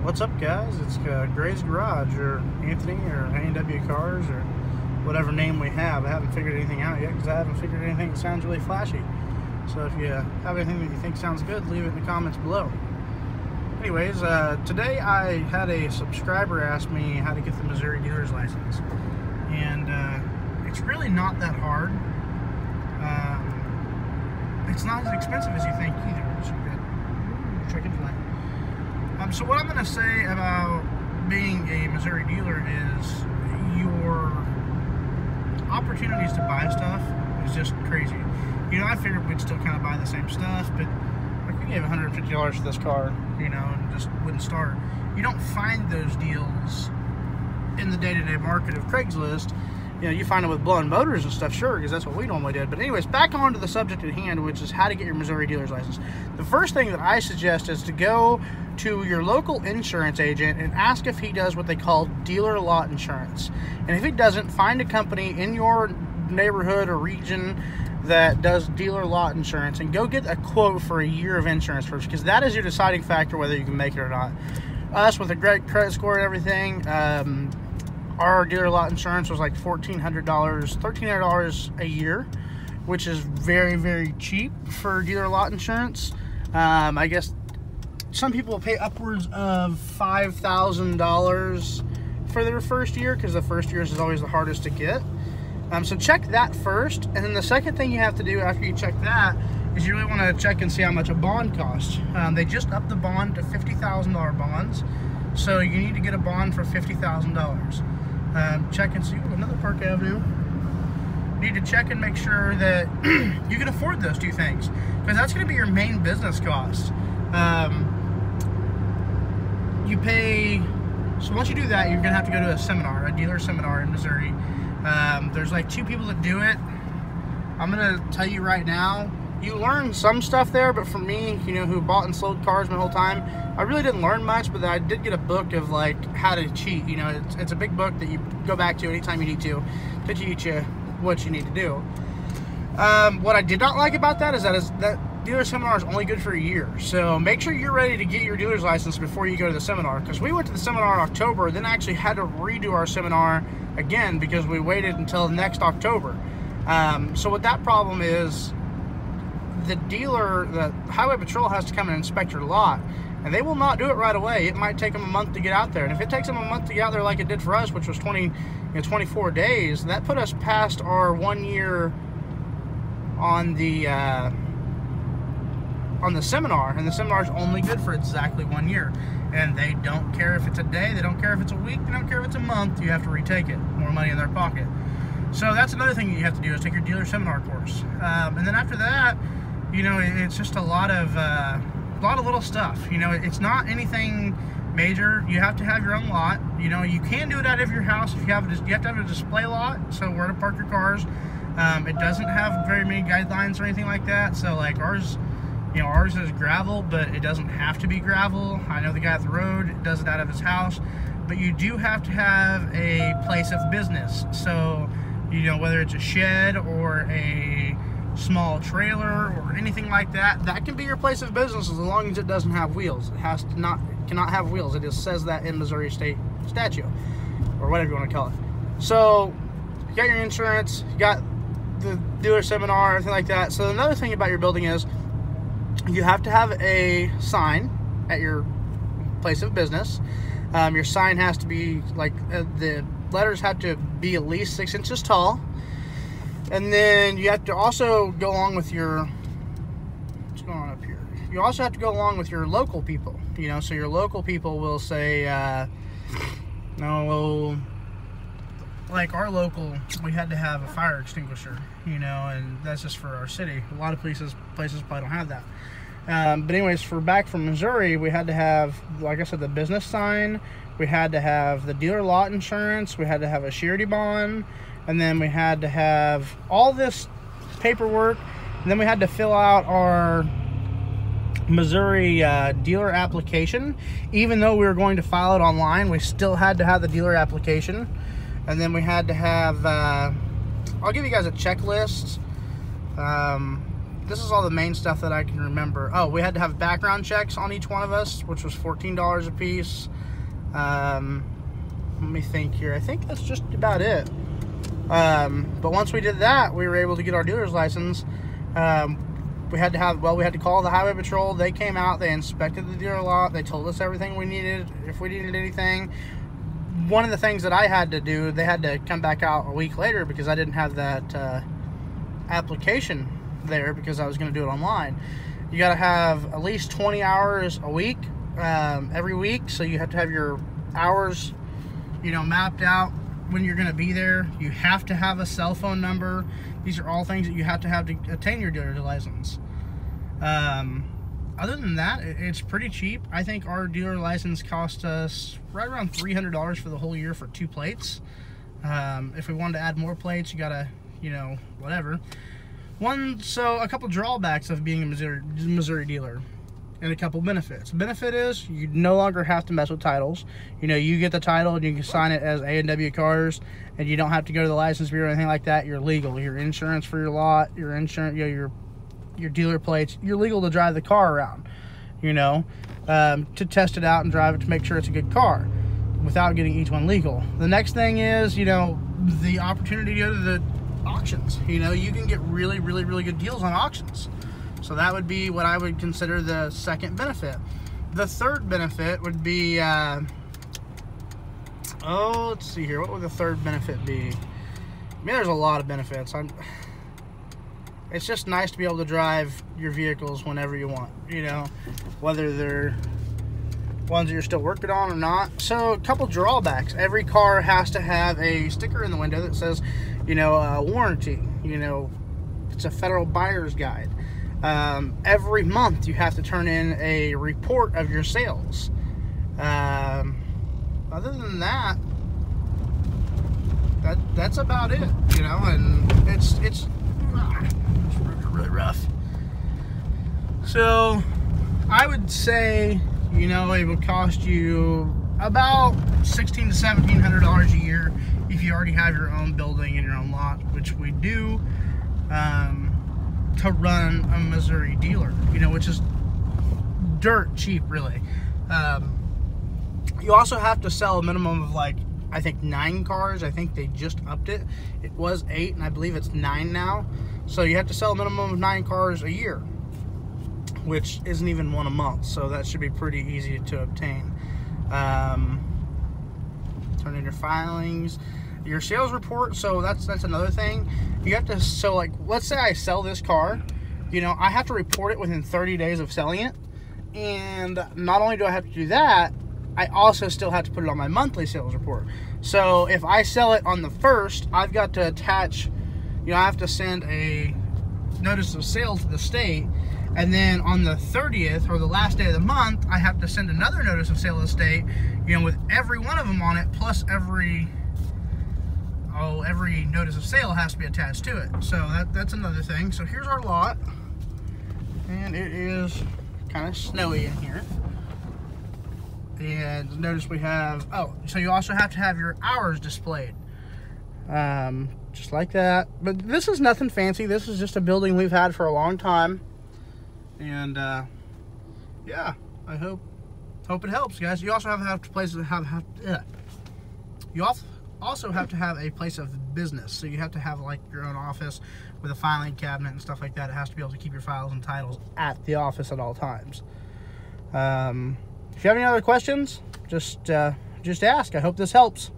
What's up, guys? It's Gray's Garage, or Anthony, or A&W Cars, or whatever name we have. I haven't figured anything out yet because I haven't figured anything that sounds really flashy. So if you have anything that you think sounds good, leave it in the comments below. Anyways, today I had a subscriber ask me how to get the Missouri dealer's license. And it's really not that hard. It's not as expensive as you think either, which is good. Chicken flight. So what I'm going to say about being a Missouri dealer is your opportunities to buy stuff is just crazy. You know, I figured we'd still kind of buy the same stuff, but like we gave $150 for this car, you know, and just wouldn't start. You don't find those deals in the day-to-day market of Craigslist. You know, you find it with blowing motors and stuff, sure, because that's what we normally did. But anyways, back on to the subject at hand, which is how to get your Missouri dealer's license. The first thing that I suggest is to go to your local insurance agent and ask if he does what they call dealer lot insurance. And if he doesn't, find a company in your neighborhood or region that does dealer lot insurance and go get a quote for a year of insurance first, because that is your deciding factor whether you can make it or not. Us, with a great credit score and everything, our dealer lot insurance was like $1,300 a year, which is very, very cheap for dealer lot insurance. I guess some people pay upwards of $5,000 for their first year, because the first year is always the hardest to get. So check that first, and then the second thing you have to do after you check that is you really want to check and see how much a bond costs. They just upped the bond to $50,000 bonds, so you need to get a bond for $50,000. Check and see, another Park Avenue. You need to check and make sure that you can afford those two things, because that's going to be your main business cost. You pay, so once you do that, you're going to have to go to a seminar, a dealer seminar in Missouri. There's like 2 people that do it. I'm going to tell you right now, you learn some stuff there, but for me, you know, who bought and sold cars my whole time, I really didn't learn much, but I did get a book of like how to cheat. You know, it's a big book that you go back to anytime you need to teach you what you need to do. What I did not like about that is that dealer seminar is only good for a year. So make sure you're ready to get your dealer's license before you go to the seminar, because we went to the seminar in October, then actually had to redo our seminar again because we waited until next October. So what that problem is, the highway patrol has to come and inspect your lot, and they will not do it right away. It might take them a month to get out there, and if it takes them a month to get out there like it did for us, which was 24 days, that put us past our 1 year on the seminar, and the seminar is only good for exactly 1 year, and they don't care if it's a day, they don't care if it's a week, they don't care if it's a month. You have to retake it. More money in their pocket. So that's another thing you have to do, is take your dealer seminar course, and then after that, you know, it's just a lot of little stuff. You know, it's not anything major. You have to have your own lot. You know, you can do it out of your house if you have to have a display lot, so where to park your cars. It doesn't have very many guidelines or anything like that. So like ours, you know, ours is gravel, but it doesn't have to be gravel. I know the guy at the road does it out of his house, but you do have to have a place of business. So, you know, whether it's a shed or a small trailer or anything like that, that can be your place of business as long as it doesn't have wheels. It cannot have wheels. It just says that in Missouri state statute, or whatever you want to call it. So you got your insurance, you got the dealer seminar, everything like that. So another thing about your building is you have to have a sign at your place of business. Your sign has to be like, the letters have to be at least 6 inches tall. And then you have to also go along with your, what's going on up here? You also have to go along with your local people, you know, so your local people will say, no, like our local, we had to have a fire extinguisher, you know, and that's just for our city. A lot of places probably don't have that. But anyways, back from Missouri, we had to have, like I said, the business sign, we had to have the dealer lot insurance, we had to have a surety bond, and then we had to have all this paperwork, and then we had to fill out our Missouri dealer application. Even though we were going to file it online, we still had to have the dealer application. And then we had to have, I'll give you guys a checklist. this is all the main stuff that I can remember. Oh, we had to have background checks on each one of us, which was $14 a piece. Let me think here. I think that's just about it. But once we did that, we were able to get our dealer's license. We had to call the highway patrol. They came out, they inspected the dealer lot, they told us everything we needed, if we needed anything. One of the things that I had to do, they had to come back out a week later because I didn't have that application there because I was going to do it online. You got to have at least 20 hours a week, every week, so you have to have your hours, you know, mapped out when you're going to be there. You have to have a cell phone number. These are all things that you have to obtain your dealer license. Other than that, it's pretty cheap. I think our dealer license cost us right around $300 for the whole year for 2 plates. If we wanted to add more plates, you gotta, you know, whatever. So a couple drawbacks of being a Missouri dealer, and a couple benefits. Benefit is you no longer have to mess with titles. You know, you get the title and you can sign it as A&W Cars, and you don't have to go to the license bureau or anything like that. You're legal. Your insurance for your lot, your insurance, you know, your dealer plates, you're legal to drive the car around, you know, to test it out and drive it to make sure it's a good car without getting each one legal. The next thing is, you know, the opportunity to go to the auctions. You know, you can get really, really, really good deals on auctions. So that would be what I would consider the second benefit. The third benefit would be, let's see here. What would the third benefit be? I mean, there's a lot of benefits. It's just nice to be able to drive your vehicles whenever you want, you know, whether they're ones that you're still working on or not. So a couple drawbacks. Every car has to have a sticker in the window that says, you know, warranty. You know, it's a federal buyer's guide. Every month you have to turn in a report of your sales. Other than that, that's about it, you know, and it's really rough. So I would say, you know, it would cost you about $1,600 to $1,700 a year if you already have your own building and your own lot, which we do, to run a Missouri dealer, you know, which is dirt cheap, really. You also have to sell a minimum of, like, I think 9 cars. I think they just upped it. It was 8, and I believe it's 9 now. So you have to sell a minimum of 9 cars a year, which isn't even one a month. So that should be pretty easy to obtain. Turn in your filings, your sales report. So that's another thing. You have to, so like, let's say I sell this car, you know, I have to report it within 30 days of selling it. And not only do I have to do that, I also still have to put it on my monthly sales report. So if I sell it on the 1st, I've got to attach, you know, I have to send a notice of sale to the state, and then on the 30th, or the last day of the month, I have to send another notice of sale to the state, you know, with every one of them on it, plus every notice of sale has to be attached to it. So that's another thing. So here's our lot, and it is kind of snowy in here. And notice we have, so you also have to have your hours displayed. Just like that. But this is nothing fancy. This is just a building we've had for a long time. And, yeah, I hope it helps, guys. You also have to have a place of business. So you have to have, like, your own office with a filing cabinet and stuff like that. It has to be able to keep your files and titles at the office at all times. If you have any other questions, just ask. I hope this helps.